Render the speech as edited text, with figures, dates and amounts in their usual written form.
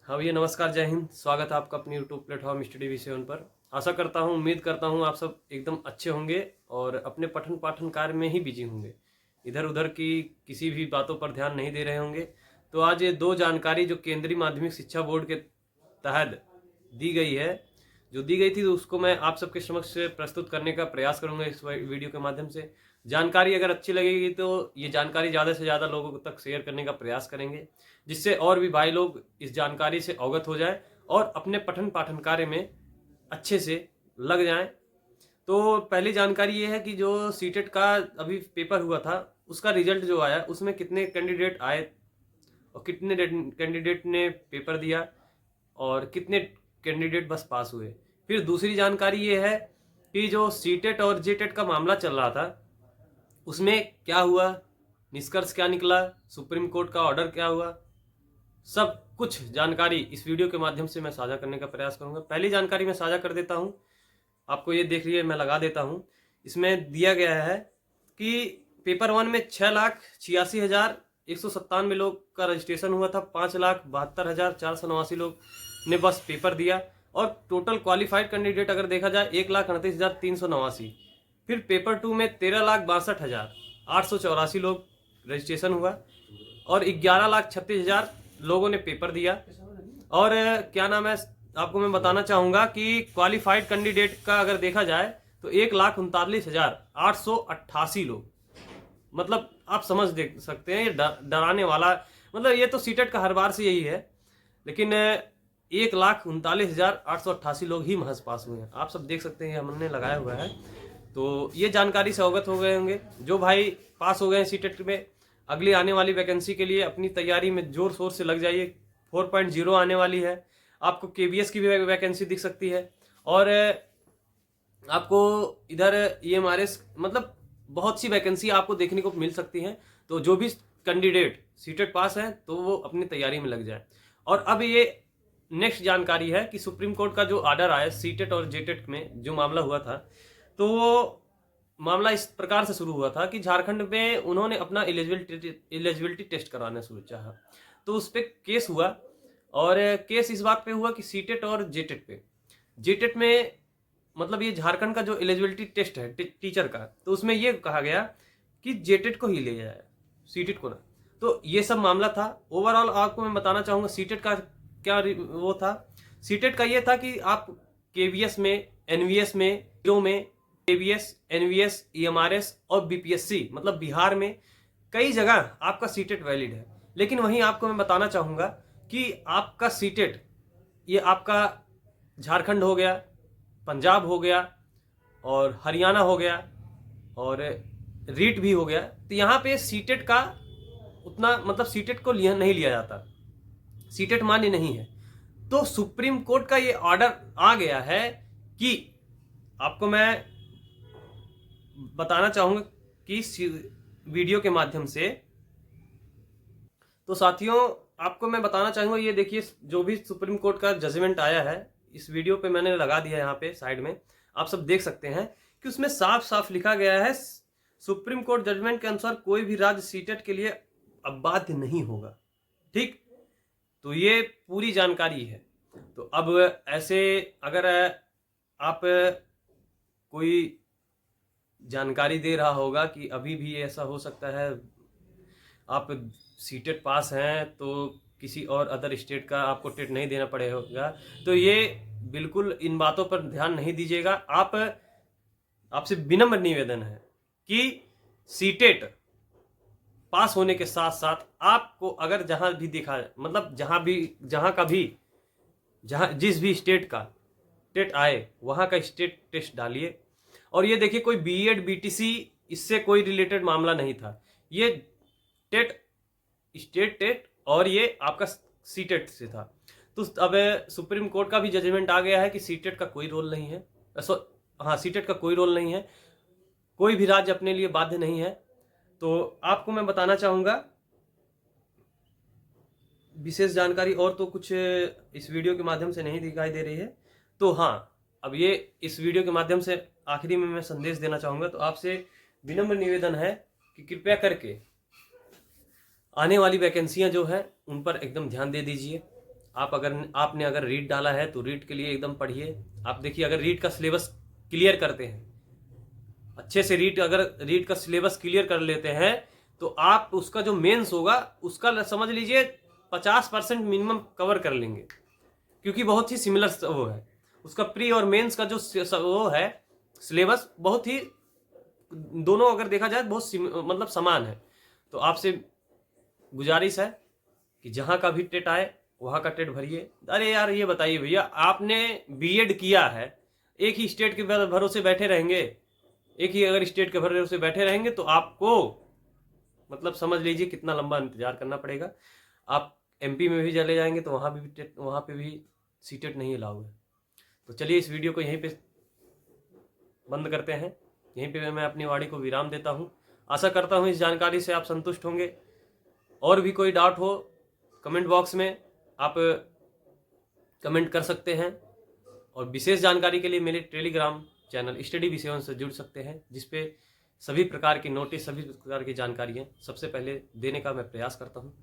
हाँ भैया, नमस्कार, जय हिंद। स्वागत है आपका अपनी यूट्यूब प्लेटफॉर्म स्टडी विषय पर। आशा करता हूँ, उम्मीद करता हूँ आप सब एकदम अच्छे होंगे और अपने पठन पाठन कार्य में ही बिजी होंगे, इधर उधर की किसी भी बातों पर ध्यान नहीं दे रहे होंगे। तो आज ये दो जानकारी जो केंद्रीय माध्यमिक शिक्षा बोर्ड के तहत दी गई है, जो दी गई थी, तो उसको मैं आप सबके समक्ष प्रस्तुत करने का प्रयास करूंगा इस वीडियो के माध्यम से। जानकारी अगर अच्छी लगेगी तो ये जानकारी ज़्यादा से ज़्यादा लोगों तक शेयर करने का प्रयास करेंगे, जिससे और भी भाई लोग इस जानकारी से अवगत हो जाए और अपने पठन पाठन कार्य में अच्छे से लग जाएं। तो पहली जानकारी ये है कि जो सीटेट का अभी पेपर हुआ था, उसका रिजल्ट जो आया उसमें कितने कैंडिडेट आए और कितने कैंडिडेट ने पेपर दिया और कितने कैंडिडेट बस पास हुए। फिर दूसरी जानकारी ये है कि जो सीटेट और जेटेट का मामला चल रहा था, उसमें क्या हुआ, निष्कर्ष क्या निकला, सुप्रीम कोर्ट का ऑर्डर क्या हुआ, सब कुछ जानकारी इस वीडियो के माध्यम से मैं साझा करने का प्रयास करूंगा। पहली जानकारी मैं साझा कर देता हूं, आपको ये देख लीजिए, मैं लगा देता हूं। इसमें दिया गया है कि पेपर 1 में 6,86,197 लोग का रजिस्ट्रेशन हुआ था। 5,72,489 लोग ने बस पेपर दिया और टोटल क्वालिफाइड कैंडिडेट अगर देखा जाए 1,38,389। फिर पेपर 2 में 13,62,884 लोग रजिस्ट्रेशन हुआ और 11,36,000 लोगों ने पेपर दिया। और क्या नाम है, आपको मैं बताना चाहूंगा कि क्वालिफाइड कैंडिडेट का अगर देखा जाए तो 1,39,888 लोग, मतलब आप समझ देख सकते हैं, ये डराने वाला, मतलब ये तो सीटेट का हर बार से यही है, लेकिन 1,39,888 लोग ही महज पास हुए हैं। आप सब देख सकते हैं, हमने लगाया हुआ है। तो ये जानकारी से अवगत हो गए होंगे। जो भाई पास हो गए हैं सीटेट में, अगली आने वाली वैकेंसी के लिए अपनी तैयारी में जोर शोर से लग जाइए। 4.0 आने वाली है, आपको केबीएस की भी वैकेंसी दिख सकती है और आपको इधर ईएमआरएस, मतलब बहुत सी वैकेंसी आपको देखने को मिल सकती हैं। तो जो भी कैंडिडेट सीटेट पास है तो वो अपनी तैयारी में लग जाए। और अब ये नेक्स्ट जानकारी है कि सुप्रीम कोर्ट का जो ऑर्डर आया सीटेट और जेटेट में जो मामला हुआ था, तो वो मामला इस प्रकार से शुरू हुआ था कि झारखंड में उन्होंने अपना एलिजिबिलिटी टेस्ट कराना शुरू चाहा, तो उस पर केस हुआ। और केस इस बात पे हुआ कि सीटेट और जेटेट पे, जेटेट में मतलब ये झारखंड का जो एलिजिबिलिटी टेस्ट है टीचर का, तो उसमें ये कहा गया कि जेटेट को ही ले जाए, सीटेट को ना। तो ये सब मामला था। ओवरऑल आपको मैं बताना चाहूंगा सीटेट का क्या वो था। सीटेट का ये था कि आप केवीएस में, एनवीएस में, जो में केवीएस, एनवीएस, ईएमआरएस और बीपीएससी, मतलब बिहार में कई जगह आपका सीटेट वैलिड है। लेकिन वहीं आपको मैं बताना चाहूंगा कि आपका सीटेट, ये आपका झारखंड हो गया, पंजाब हो गया और हरियाणा हो गया और रीट भी हो गया, तो यहाँ पे सीटेट का उतना, मतलब सीटेट को नहीं लिया जाता, सीटेट मान्य नहीं है। तो सुप्रीम कोर्ट का ये ऑर्डर आ गया है कि आपको मैं बताना चाहूंगा कि वीडियो के माध्यम से। तो साथियों, आपको मैं बताना चाहूंगा, ये देखिए जो भी सुप्रीम कोर्ट का जजमेंट आया है, इस वीडियो पे मैंने लगा दिया, यहाँ पे साइड में आप सब देख सकते हैं कि उसमें साफ साफ लिखा गया है, सुप्रीम कोर्ट जजमेंट के अनुसार कोई भी राज्य सीटेट के लिए अब बाध्य नहीं होगा। ठीक, तो ये पूरी जानकारी है। तो अब ऐसे अगर आप कोई जानकारी दे रहा होगा कि अभी भी ऐसा हो सकता है, आप सीटेट पास हैं तो किसी और अदर स्टेट का आपको टेट नहीं देना पड़ेगा, तो ये बिल्कुल इन बातों पर ध्यान नहीं दीजिएगा। आपसे विनम्र निवेदन है कि सीटेट पास होने के साथ साथ आपको अगर जहां भी दिखा, मतलब जहां जिस भी स्टेट का टेट आए वहां का स्टेट टेस्ट डालिए। और ये देखिए, कोई बीएड बीटीसी इससे कोई रिलेटेड मामला नहीं था, ये टेट स्टेट टेट और ये आपका सीटेट से था। तो अब सुप्रीम कोर्ट का भी जजमेंट आ गया है कि सीटेट का कोई रोल नहीं है, सीटेट का कोई रोल नहीं है, कोई भी राज्य अपने लिए बाध्य नहीं है। तो आपको मैं बताना चाहूंगा विशेष जानकारी और तो कुछ इस वीडियो के माध्यम से नहीं दिखाई दे रही है। तो हाँ, अब ये इस वीडियो के माध्यम से आखिरी में मैं संदेश देना चाहूंगा। तो आपसे विनम्र निवेदन है कि कृपया करके आने वाली वैकेंसियां जो है उन पर एकदम ध्यान दे दीजिए। आपने अगर रीट डाला है तो रीट के लिए एकदम पढ़िए। आप देखिए, अगर रीट का सिलेबस क्लियर करते हैं अच्छे से, अगर रीट का सिलेबस क्लियर कर लेते हैं तो आप उसका जो मेंस होगा उसका समझ लीजिए 50% मिनिमम कवर कर लेंगे, क्योंकि बहुत ही सिमिलर वो है उसका प्री और मेंस का जो वो है सिलेबस, बहुत ही दोनों अगर देखा जाए बहुत मतलब समान है। तो आपसे गुजारिश है कि जहां का भी टेट आए वहां का टेट भरिए। अरे यार ये बताइए भैया, आपने बीएड किया है, एक ही स्टेट के भरोसे बैठे रहेंगे, एक ही अगर स्टेट के भरोसे बैठे रहेंगे तो आपको मतलब समझ लीजिए कितना लंबा इंतजार करना पड़ेगा। आप एमपी में भी चले जाएंगे तो वहां पे भी सीटेट नहीं अलाउ है। तो चलिए इस वीडियो को यहीं पे बंद करते हैं, यहीं पे मैं अपनी वाणी को विराम देता हूं। आशा करता हूं इस जानकारी से आप संतुष्ट होंगे। और भी कोई डाउट हो कमेंट बॉक्स में आप कमेंट कर सकते हैं, और विशेष जानकारी के लिए मेरे टेलीग्राम चैनल स्टडी विषयों से जुड़ सकते हैं, जिसपे सभी प्रकार की नोटिस, सभी प्रकार की जानकारियाँ सबसे पहले देने का मैं प्रयास करता हूँ।